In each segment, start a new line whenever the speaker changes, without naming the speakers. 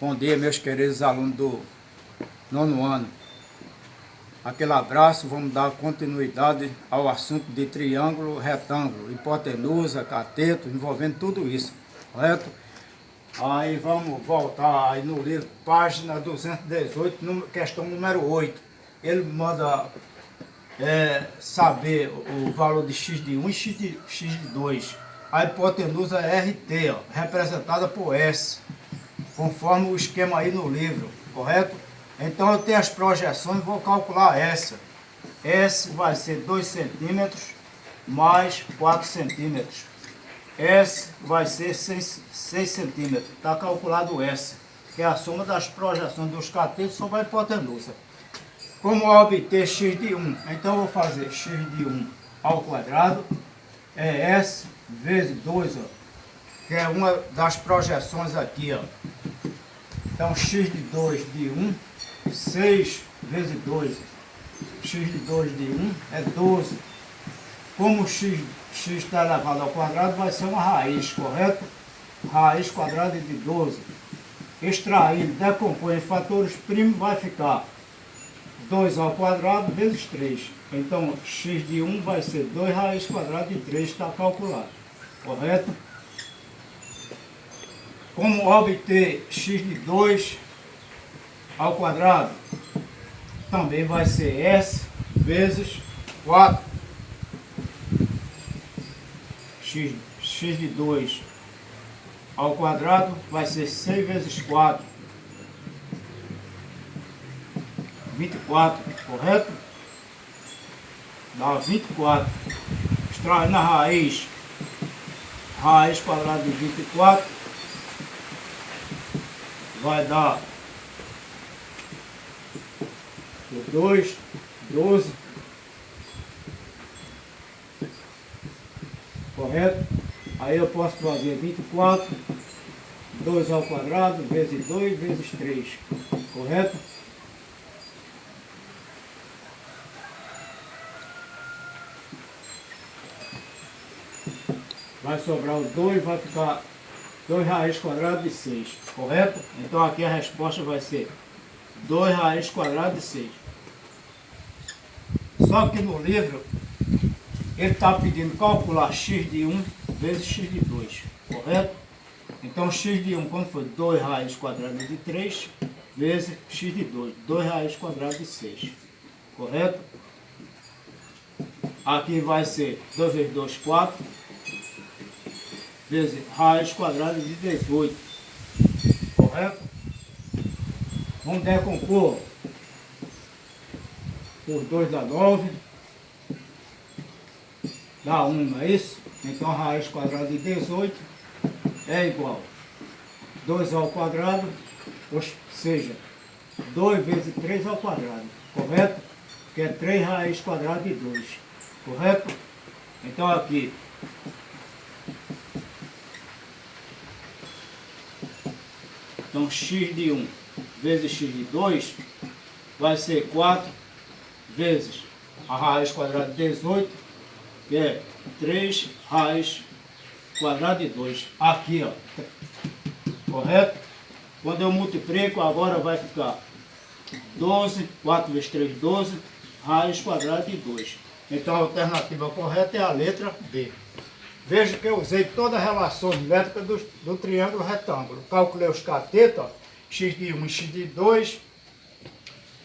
Bom dia, meus queridos alunos do nono ano. Aquele abraço, vamos dar continuidade ao assunto de triângulo, retângulo, hipotenusa, cateto, envolvendo tudo isso, correto? Aí vamos voltar aí no livro, página 218, questão número 8. Ele manda saber o valor de x de 1 e x de 2. A hipotenusa é RT, ó, representada por S, conforme o esquema aí no livro, correto? Então eu tenho as projeções, vou calcular essa. S vai ser 2 centímetros mais 4 centímetros. S vai ser 6 centímetros. Está calculado S, que é a soma das projeções dos catetos sobre a hipotenusa. Como obter x de 1? Então eu vou fazer x de 1 ao quadrado, é S vezes 2, ó, que é uma das projeções aqui, ó. Então x de 2 de 1, 6 vezes 2, x de 2 de 1 é 12. Como x está elevado ao quadrado, vai ser uma raiz, correto? Raiz quadrada de 12. Extraindo, decompõe em fatores primos, vai ficar 2 ao quadrado vezes 3. Então, x de 1 vai ser 2 raiz quadrada de 3, está calculado, correto? Como obter x de 2 ao quadrado? Também vai ser S vezes 4. X de 2 ao quadrado vai ser 6 vezes 4. 24, correto? Dá 24. Extrai na raiz. Raiz quadrada de 24 vai dar 2, 12. Correto? Aí eu posso fazer 24, 2 ao quadrado, vezes 2, vezes 3. Correto? Vai sobrar o 2, vai ficar 2 raiz quadrada de 6. Correto? Então aqui a resposta vai ser 2 raiz quadrada de 6. Só que no livro ele está pedindo calcular x de 1 vezes x de 2, correto? Então x de 1, quando for 2 raiz quadrada de 3, vezes x de 2, 2 raiz quadrada de 6, correto? Aqui vai ser 2 vezes 2, 4, vezes raiz quadrada de 18, correto? Vamos decompor. Por 2 dá 9, dá 1, não é isso? Então a raiz quadrada de 18 é igual a 2 ao quadrado, ou seja, 2 vezes 3 ao quadrado, correto? Que é 3 raiz quadrada de 2, correto? Então aqui, então x de 1 vezes x de 2 vai ser 4 vezes a raiz quadrada de 18, que é 3 raiz quadrada de 2. Aqui, ó, correto? Quando eu multiplico, agora vai ficar 12, 4 vezes 3, 12, raiz quadrada de 2. Então a alternativa correta é a letra B. Veja que eu usei todas as relações métricas do triângulo retângulo. Calculei os catetos, ó, x de 1 e x de 2.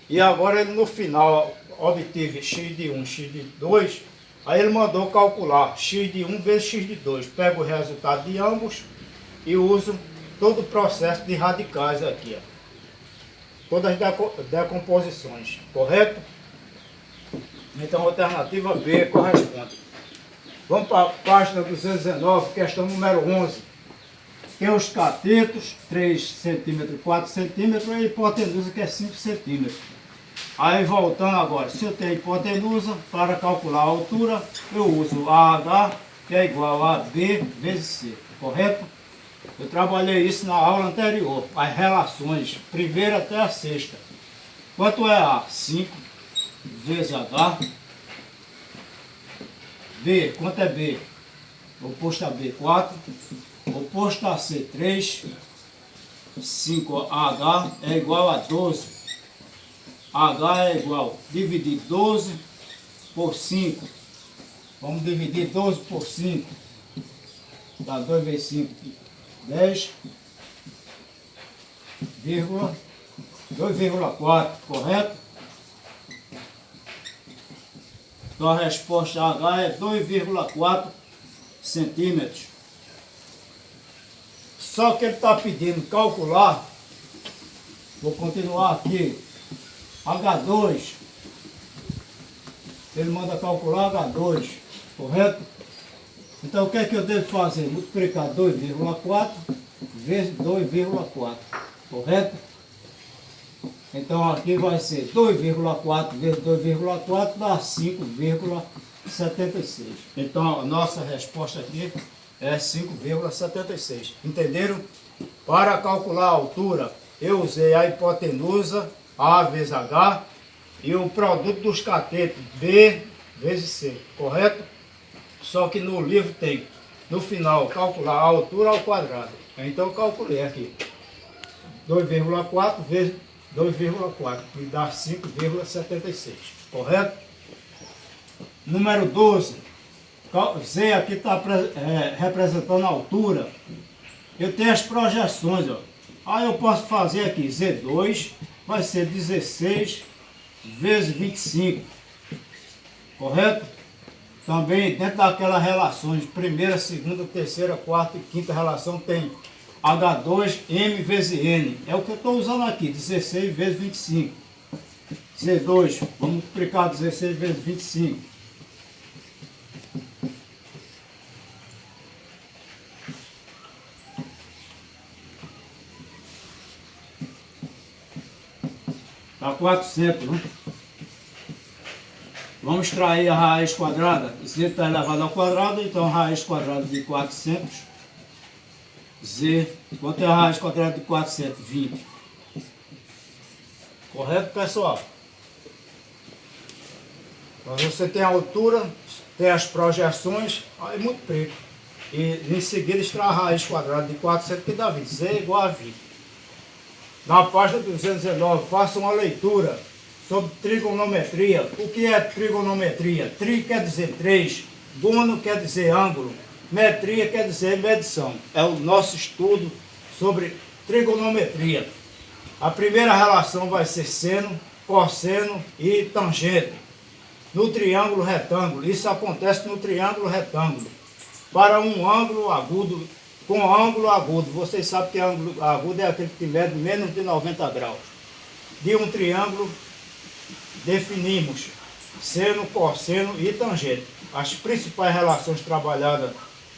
E agora ele no final obtive x de 1 e x de 2. Aí ele mandou calcular x de 1 vezes x de 2. Pego o resultado de ambos e uso todo o processo de radicais aqui, ó. Todas as decomposições, correto? Então a alternativa B corresponde. Vamos para a página 219, questão número 11. Tem os catetos, 3 centímetros, 4 centímetros, e a hipotenusa que é 5 centímetros. Aí voltando agora, se eu tenho hipotenusa, para calcular a altura, eu uso AH, que é igual a B vezes C, correto? Eu trabalhei isso na aula anterior, as relações, primeira até a sexta. Quanto é A? 5 vezes H. B, quanto é B? Oposto a B, 4. Oposto a C, 3. 5H é igual a 12. H é igual, dividir 12 por 5. Vamos dividir 12 por 5. Dá 2 vezes 5, 10, 2,4, correto? Então a resposta H é 2,4 centímetros. Só que ele está pedindo calcular, vou continuar aqui, H2, ele manda calcular H2, correto? Então o que é que eu devo fazer? Multiplicar 2,4 vezes 2,4, correto? Então aqui vai ser 2,4 vezes 2,4 dá 5,76. Então a nossa resposta aqui é 5,76. Entenderam? Para calcular a altura, eu usei a hipotenusa, A vezes H, e o produto dos catetos, B vezes C, correto? Só que no livro tem, no final, calcular a altura ao quadrado. Então eu calculei aqui. 2,4 vezes 2,4, me dá 5,76, correto? Número 12. Z aqui está representando a altura. Eu tenho as projeções, ó. Aí eu posso fazer aqui, Z2 vai ser 16 vezes 25, correto? Também dentro daquelas relações, primeira, segunda, terceira, quarta e quinta relação tem H2, M vezes N. É o que eu estou usando aqui, 16 vezes 25. Z2, vamos multiplicar 16 vezes 25. Dá 400, né? Vamos extrair a raiz quadrada. Z está elevado ao quadrado, então a raiz quadrada de 400. Z, quanto é a raiz quadrada de 420? Correto, pessoal? Então você tem a altura, tem as projeções, aí multiplica. E em seguida extrai a raiz quadrada de 400, que dá 20. Z é igual a 20. Na página 219, faça uma leitura sobre trigonometria. O que é trigonometria? Tri quer dizer 3, gono quer dizer ângulo, metria quer dizer medição. É o nosso estudo sobre trigonometria. A primeira relação vai ser seno, cosseno e tangente. No triângulo retângulo, isso acontece no triângulo retângulo. Para um ângulo agudo, com ângulo agudo, vocês sabem que ângulo agudo é aquele que mede menos de 90 graus. De um triângulo, definimos seno, cosseno e tangente. As principais relações trabalhadas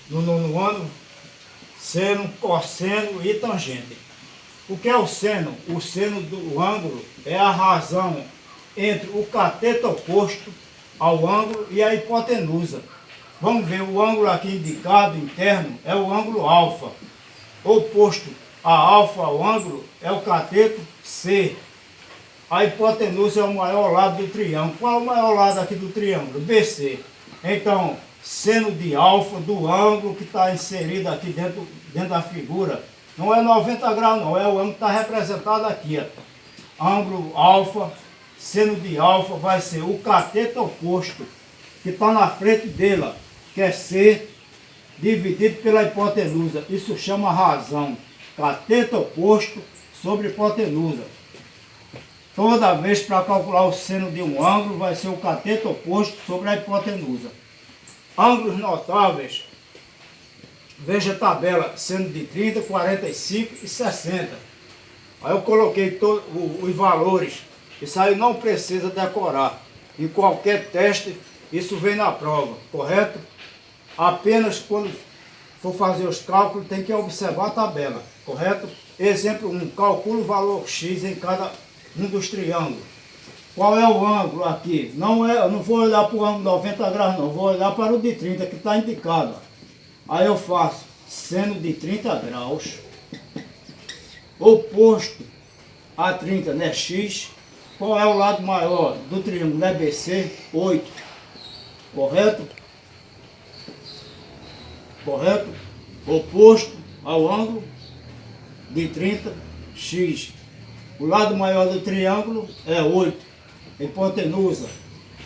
no nono ano, seno, cosseno e tangente. O que é o seno? O seno do ângulo é a razão entre o cateto oposto ao ângulo e a hipotenusa. Vamos ver, o ângulo aqui indicado, interno, é o ângulo alfa. Oposto a alfa ao ângulo é o cateto C. A hipotenusa é o maior lado do triângulo. Qual é o maior lado aqui do triângulo? BC. Então, seno de alfa do ângulo que está inserido aqui dentro da figura, não é 90 graus não, é o ângulo que está representado aqui. Ó. Ângulo alfa, seno de alfa vai ser o cateto oposto, que está na frente dele, ó, que é C, dividido pela hipotenusa. Isso chama razão. Cateto oposto sobre hipotenusa. Toda vez para calcular o seno de um ângulo, vai ser o cateto oposto sobre a hipotenusa. Ângulos notáveis. Veja a tabela, seno de 30, 45 e 60. Aí eu coloquei os valores. Isso aí não precisa decorar. Em qualquer teste, isso vem na prova, correto? Apenas quando for fazer os cálculos, tem que observar a tabela, correto? Exemplo 1, calcula o valor X em cada um dos triângulos. Qual é o ângulo aqui? Eu não vou olhar para o ângulo 90 graus, não. Vou olhar para o de 30, que está indicado. Aí eu faço seno de 30 graus, oposto a 30, né? X. Qual é o lado maior do triângulo? Né? BC, 8. Correto? Correto? Oposto ao ângulo de 30, X. O lado maior do triângulo é 8, hipotenusa.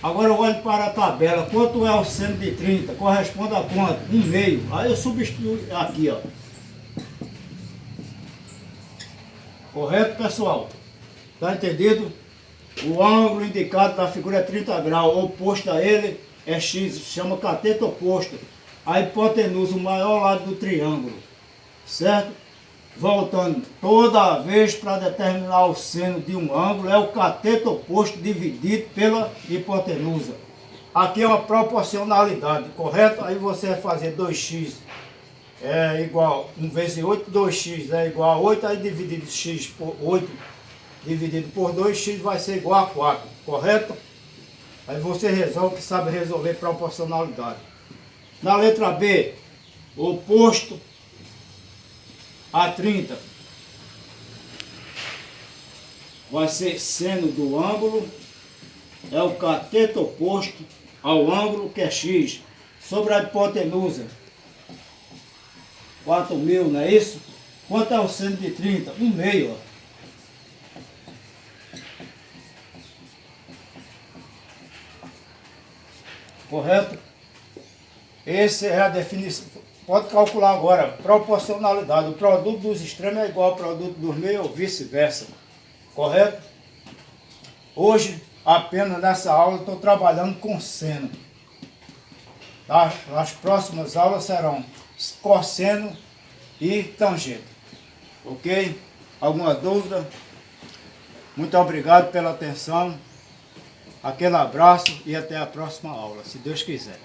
Agora eu olho para a tabela, quanto é o seno de 30? Corresponde a quanto? 1/2. Aí eu substituo aqui, ó. Correto, pessoal? Tá entendido? O ângulo indicado na figura é 30 graus, oposto a ele é X, chama cateto oposto. A hipotenusa, o maior lado do triângulo, certo? Voltando, toda vez para determinar o seno de um ângulo é o cateto oposto dividido pela hipotenusa. Aqui é uma proporcionalidade, correto? Aí você vai fazer 2x é igual 1 vezes 8, 2x é igual a 8, aí dividido x por 8 dividido por 2x vai ser igual a 4, correto? Aí você resolve, que sabe resolver proporcionalidade. Na letra B, oposto a 30 vai ser seno do ângulo, é o cateto oposto ao ângulo que é x, sobre a hipotenusa, 4.000, não é isso? Quanto é o seno de 30? 1/2, ó. Correto? Essa é a definição. Pode calcular agora, proporcionalidade. O produto dos extremos é igual ao produto dos meios ou vice-versa. Correto? Hoje, apenas nessa aula, estou trabalhando com seno. Tá? As próximas aulas serão cosseno e tangente. Ok? Alguma dúvida? Muito obrigado pela atenção. Aquele abraço e até a próxima aula, se Deus quiser.